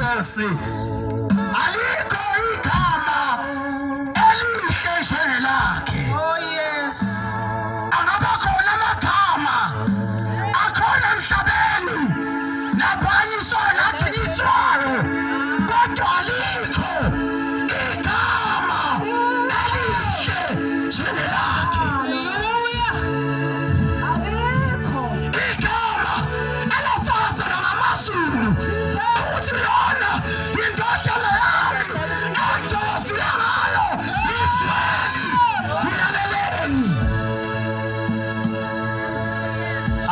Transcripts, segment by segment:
Nkosi, alikho igama elihle njengelakhe. Oh yes. Angaba khona amagama akhona emhlabeni naphakanyiswa nathunyiswayo, kodwa alikho igama elihle njengelakhe. Hallelujah. Alikho. Igama elafakazela ngamazulu ukuthi lona yindodana yami engijozile ngayo. Izweni, ulaleleni.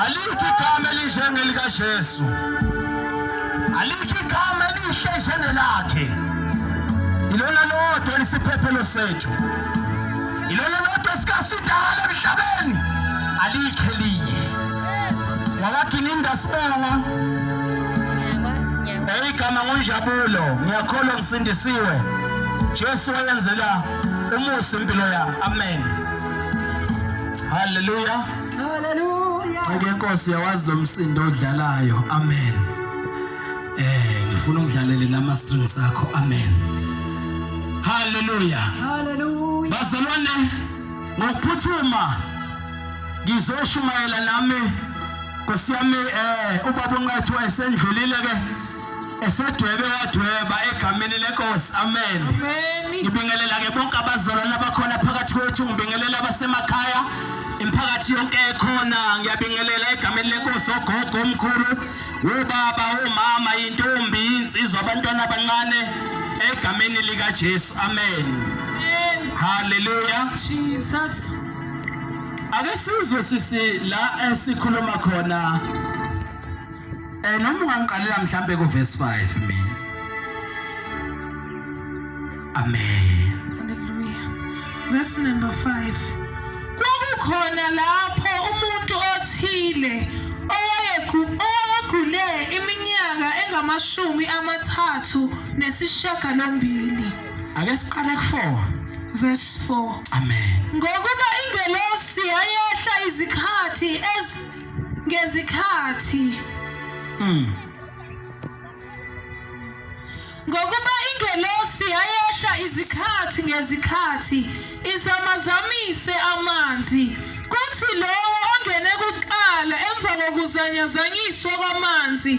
Alikho igama elihle ngelikaJesu, alikho igama elihle njengelakhe. Ilona lodwa elisiphephelo sethu, ilona lodwa esikasinda ngalo emhlabeni, alikho elinye. Ngakagininda Sibonga, igama nguNjabulo, ngiyakholwa ngisindisiwe. Jesu wayenzela umusa impilo yami. Amen. Hallelujah. Hallelujah. Ake Nkosi yawazi lo msindo odlalayo. Amen. Ngifuna ukudlalela lama strings akho. Amen. Hallelujah. Hallelujah. Bazalwane, ngokuphuthuma ngizoshumayela nami Nkosi yami. Ubaba uNqathu wayesendlulile ke esedwebe wadweba egameni leNkosi. Amen. Amen. Ngibingelela ke bonke abazalwane abakhona phakathi kwethu, ngibingelela abasemakhaya, imphakathi yonke ekhona, ngiyabingelela egameni leNkosi, ogogo omkhulu, ubaba, umama, intombi, insizwa, abantwana abancane egameni likaJesu. Amen. Amen. Hallelujah. Jesus. Ake sizwe sisi la esikhuluma khona, noma ungangiqalela mhlambe ku verse 5 mina. Amen. Hallelujah. Verse number 5. Kwakukhona lapho umuntu othile owayegule iminyaka engamashumi 38. Ake siqale ku4. Verse 4. Amen. Ngokuba ingelosi yayehla izikhathi ngezikhathi. Ngokuba ingelosi yayehla izikhathi ngezikhathi izamazamise amanzi, kuthi lowo ongene kuqala emva kokuzanyazanyiswa kwamanzi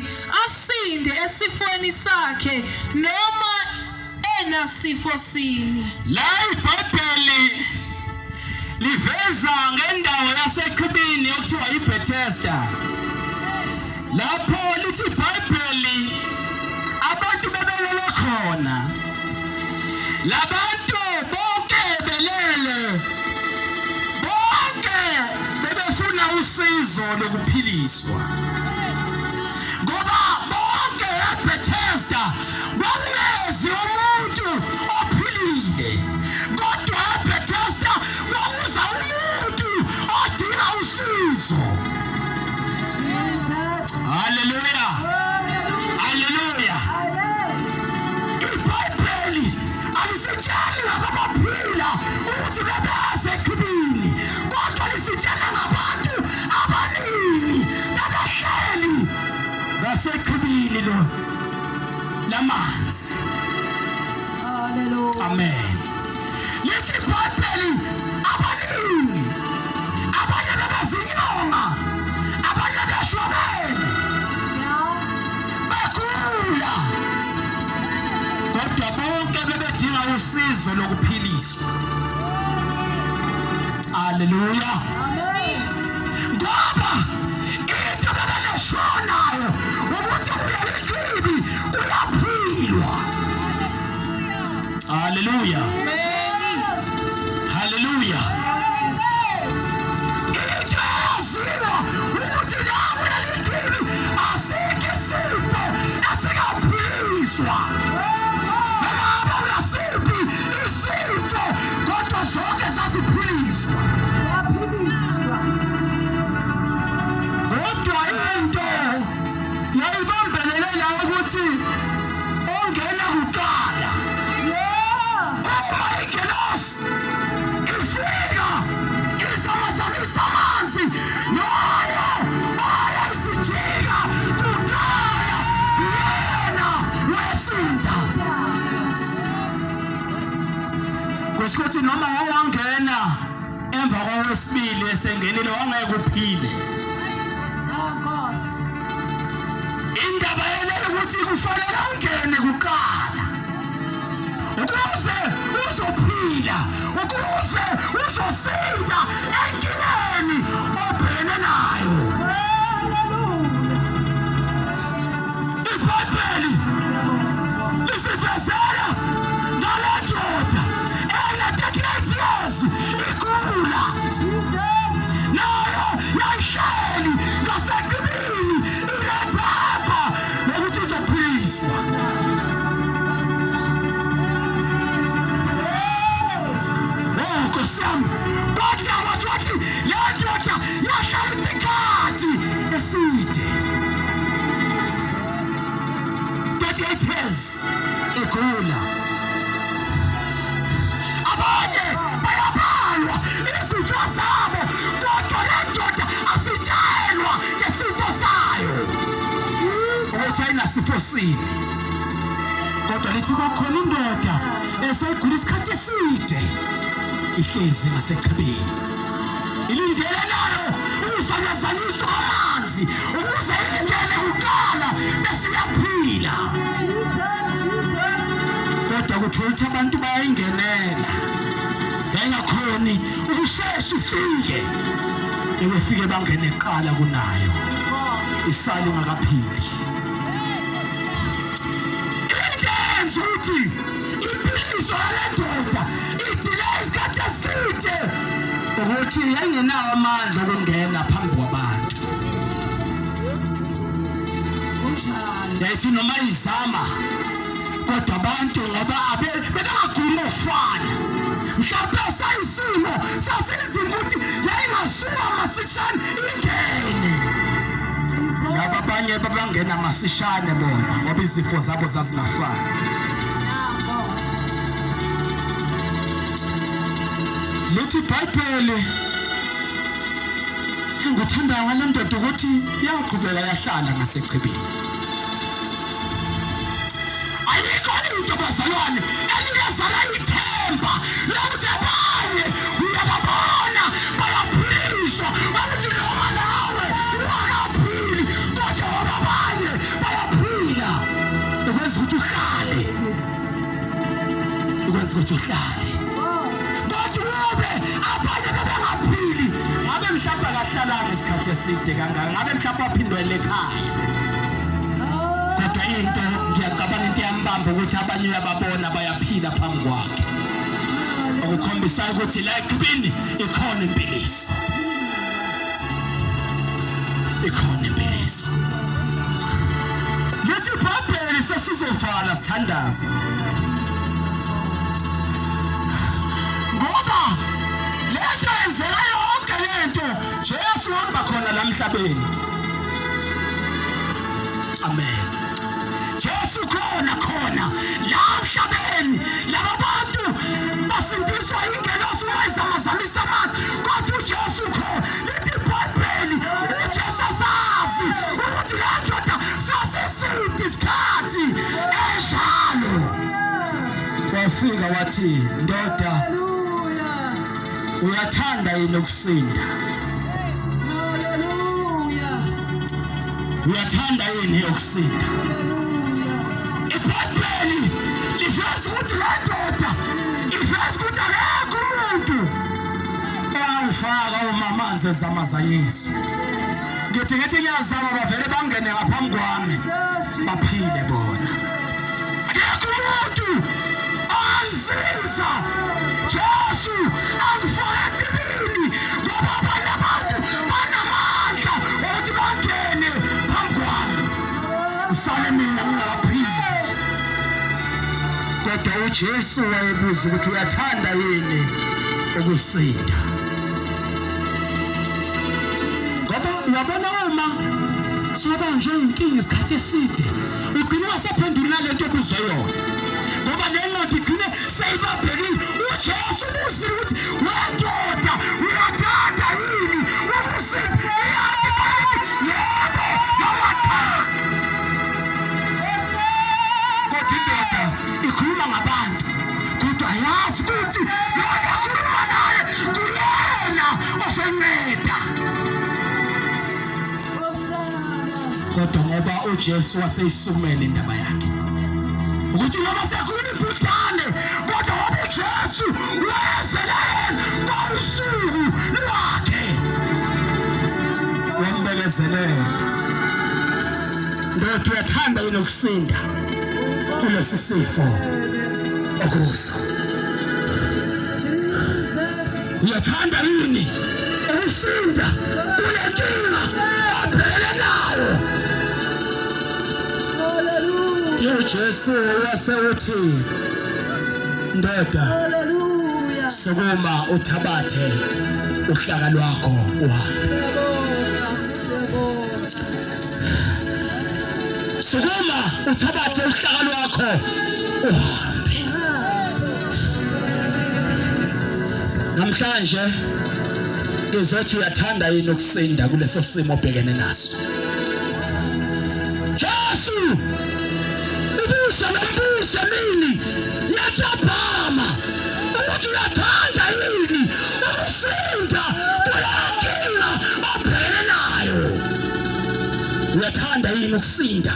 asinde esifweni sakhe noma enasifo sini. La iBhayibheli liveza ngendawo yasechibini okuthiwa iBethesda. Lapho lithi iBhayibheli abantu bebelele khona, labantu bonke belele, bonke bebefuna usizo lokuphiliswa, ngoba bonke eBethesda kwakungezi umuntu ophilile, kodwa eBethesda kwakuza umuntu odinga usizo. Hallelujah. Hallelujah. iBhayibheli alisitsheli ngabaphila ukuthi bebese echibini, kodwa lisitshela ngabantu abaningi nabahleli ngasechibini lo lamanzi. Hallelujah. Amen. Lithi iBhayibheli abaningi, abanye bebezinyonga, abanye beshwabene, bagula, kodwa bonke bebedinga usizo lokuphiliswa. Hallelujah. Ngoba into bebeleshonayo ukuthi kuleli chibi uyaphilwa. Hallelujah. Hallelujah. Kodwa into yayibambelelela ukuthi ongena kuqala, uma igelosi ifika izamazamisa amanzi, loyo ayasijika kuqala yena wesibili esengenile wangeke uphile. Indaba yelele ukuthi kufanele ungene kuqala ukuze uzophila, ukuze uzosinda enkingeni obhekene nayo. iBhayibheli lisifezela ngale ndoda ene-38 years igula, nayo yayihleli ngasedibini ilethemba lokuthi izophiliswa. Nkosi yami, kodwa wathi le ndoda yahlala isikhathi eside, 38 years igula. Abanye bayabalwa izifo zabo, kodwa le ndoda asitshelwa ngesifo sayo ukuthi ayinasifo sini, kodwa lithi kwakhona indoda esegula isikhathi eside ihlezi ngasechibini ilindele nayo ukufakazanyiswa amanzi ukuze ingene kuqala bese iyaphila. Kodwa kuthiwa ukuthi abantu bayayingenela yayingakhoni ukushesha ifike, ebefike bangene kuqala kunayo isale ingakaphili. Intenzo ukuthi impiliso yale ndoda idile isikhathi eside ukuthi yayingenawo amandla okungena phambi kwabantu. Yayithi noma izama, kodwa abantu ngoba bebengagwini ofana, mhlawumbe sayisimo sasinzima ukuthi yayingasuka masishane ingene. Laba abanye babangena masishane bona ngoba izifo zabo zazingafani. Lithi iBhayibheli engikuthandayo ngale ndoda ukuthi yaqhubeka yahlala ngasechibini. Ayikho into bazalwane eliyazala ithemba lokuthi abanye uyababona bayaphiliswa, ukuthi noma nawe ungaphili kodwa abanye bayaphila. Ukwenza ukuthi uhlale, ukwenza ukuthi uhlale. Abanye bebengaphili, ngabe mhlawumbe akahlalanga isikhathi eside kangaka, ngabe mhlawumbe aphindwele ekhaya. Kodwa into ngiyacabanga into yambamba ukuthi abanye uyababona bayaphila phambi kwakhe, okukhombisa ukuthi la ekhibini ikhona impiliso, ikhona impiliso. Lithi iBhayibheli sesizovala sithandaza ngoba lento yenzeka yonke lento Jesu hamba khona la emhlabeni. Amen. Jesu khona la emhlabeni, laba bantu basindiswa ingelosi uma izamazamisa amanzi, kodwa uJesu khona. Lithi iBhayibheli uJesu asazi ukuthi le ndoda sasiside isikhathi enjalo. Wafika wathi, ndoda, uyathanda yini ukusinda? Uyathanda yini ukusinda? iBhayibheli liveza ukuthi le ndoda iveza ukuthi akekho umuntu owangifaka uma amanzi ezamazanyiswa. Ngithi ngiyazama bavele bangene ngaphambi kwami baphile bona. Akekho umuntu ansiza Jesu angifaka edibini ngoba abanye abantu banamandla ukuthi bangene phambi kwami, usale mina ngingakaphili. Kodwa uJesu wayebuza ukuthi uyathanda yini ukusinda? Ngoba uyabona uma sobanjwe inkinga isikhathi eside ugcina wasephendula lento obuzwe yona, ngoba le ndoda igcine seyibabhekile. uJesu ubuzile ukuthi wendoda uyathanda yini ukusinda? Yebo noma cha. Kodwa indoda ikhuluma ngabantu, kodwa yazi ukuthi lo okhuluma naye kuyena kodwa ngoba uJesu waseyisukumela indaba yakhe ukuthi noma sekhuluma imikhuhlane kodwa ngoba uJesu wayezelela ngosuku lwakhe wambekezelela. Ndoda uyathanda yini ukusinda kulesi sifo okuso? Uyathanda yini ukusinda kule nkinga aphele nawo? uJesu wasewuthi, ndoda sukuma uthabathe uhlaka lwakho uhambe. Sukuma uthabathe uhlaka lwakho uhambe. Namhlanje ngizothi uyathanda yini ukusinda kuleso simo obhekene naso? Jesu ubusa nombuso mini yathapama ukuthi uyathanda yini ukusinda kulenkinga obhekene nayo? Uyathanda yini ukusinda?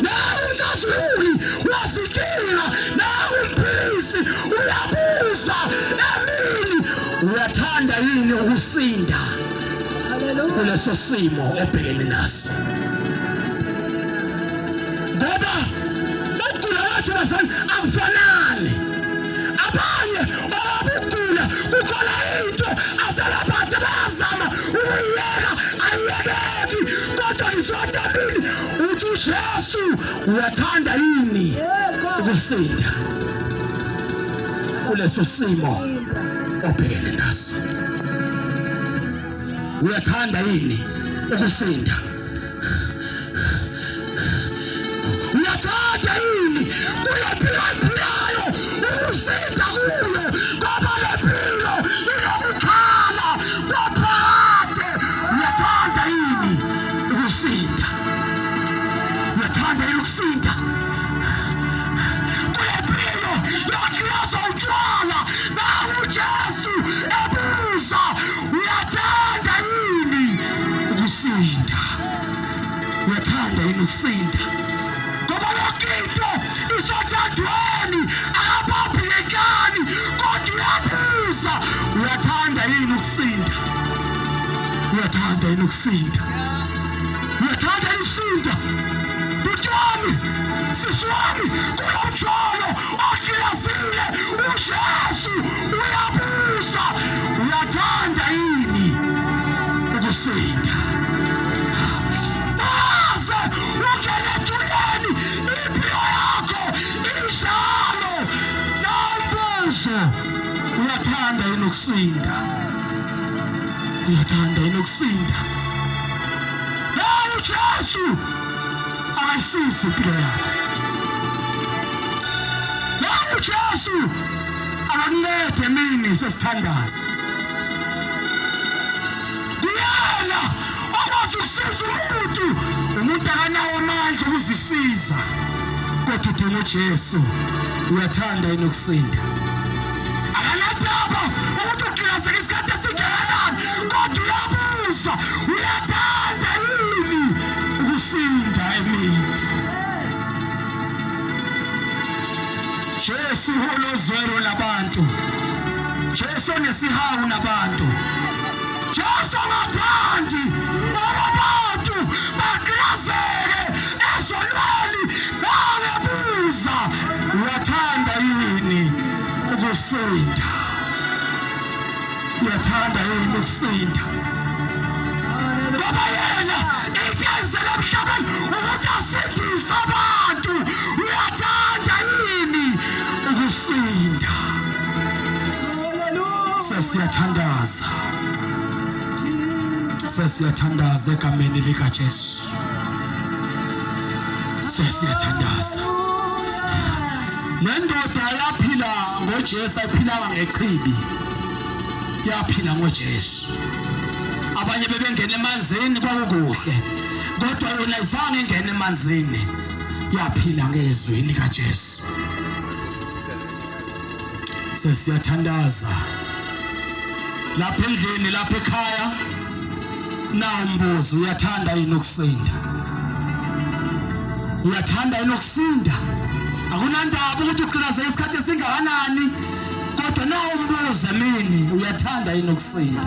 Nawe unkazuli wasikila, nawe umphisi uyabuza emini, uyathanda yini ukusinda kuleso simo obhekene naso? Ngoba ukugula kwethu bazali akufanani. Abanye obugula kukhona into asalaphathe bayazama ukuyeka ayiyekeki, kodwa ngizothambili uthi uJesu uyathanda yini ukusinda kuleso simo obhekene naso? Uyathanda yini ukusinda? Uyathanda yini kuyaphilayo ukusinda kuyo? Ngoba le mpilo inokukhala kwaphakade. Uyathanda yini ukusinda? Uyathanda yini ukusinda kule mpilo yokhilaza utshwala? Nawe uJesu ebuza, uyathanda yini ukusinda? Uyathanda yini ukusinda? Ngoba yonke into isothandweni abaphikani, kodwa uyabuza, uyathanda yini ukusinda? Uyathanda yini ukusinda? Uyathanda yini ukusinda? Bhuti wami, sisi wami, kulo mjolo okhilazile uJesu uyabuza, uyathanda yini ukusinda? Aze ungene ethuneni impilo yakho injalo nombuzo, uyathanda yini ukusinda? Uyathanda yini ukusinda? Nawe uJesu akayisize impilo yakho. Nawe uJesu akakuncede mini sesithandaza. Kuyena okwazi ukusiza umuntu akanawo amandla ukuzisiza, kodwa udinga uJesu. Uyathanda yini ukusinda? Akanadaba ukuthi ukhilazeke isikhathi esingakanani, kodwa uyabuza, uyathanda yini ukusinda emini? Jesu unozwelo labantu, Jesu onesihawu nabantu, Jesu ongathandi abantu bakhilazeke ezonweni. Nawe buza, uyathanda yini ukusinda? Uyathanda yini ukusinda? Ngoba yena ithezele emhlabeni ukuthi asindise abantu. Uyathanda yini ukusinda? Sesiyathandaza, sesiyathandaza egameni likaJesu. Sesiyathandaza. Le ndoda yaphila ngoJesu, ayiphilanga ngechibi, yaphila ngoJesu. Abanye bebengena emanzini kwakukuhle, kodwa yona izange ingene emanzini, yaphila ngezwi likaJesu. Sesiyathandaza lapha endlini, lapha ekhaya, Na umbuzo, uyathanda yini ukusinda? Uyathanda yini ukusinda? Akunandaba ukuthi uqhinaze isikhathi esingakanani, kodwa na umbuzo mina, uyathanda yini ukusinda?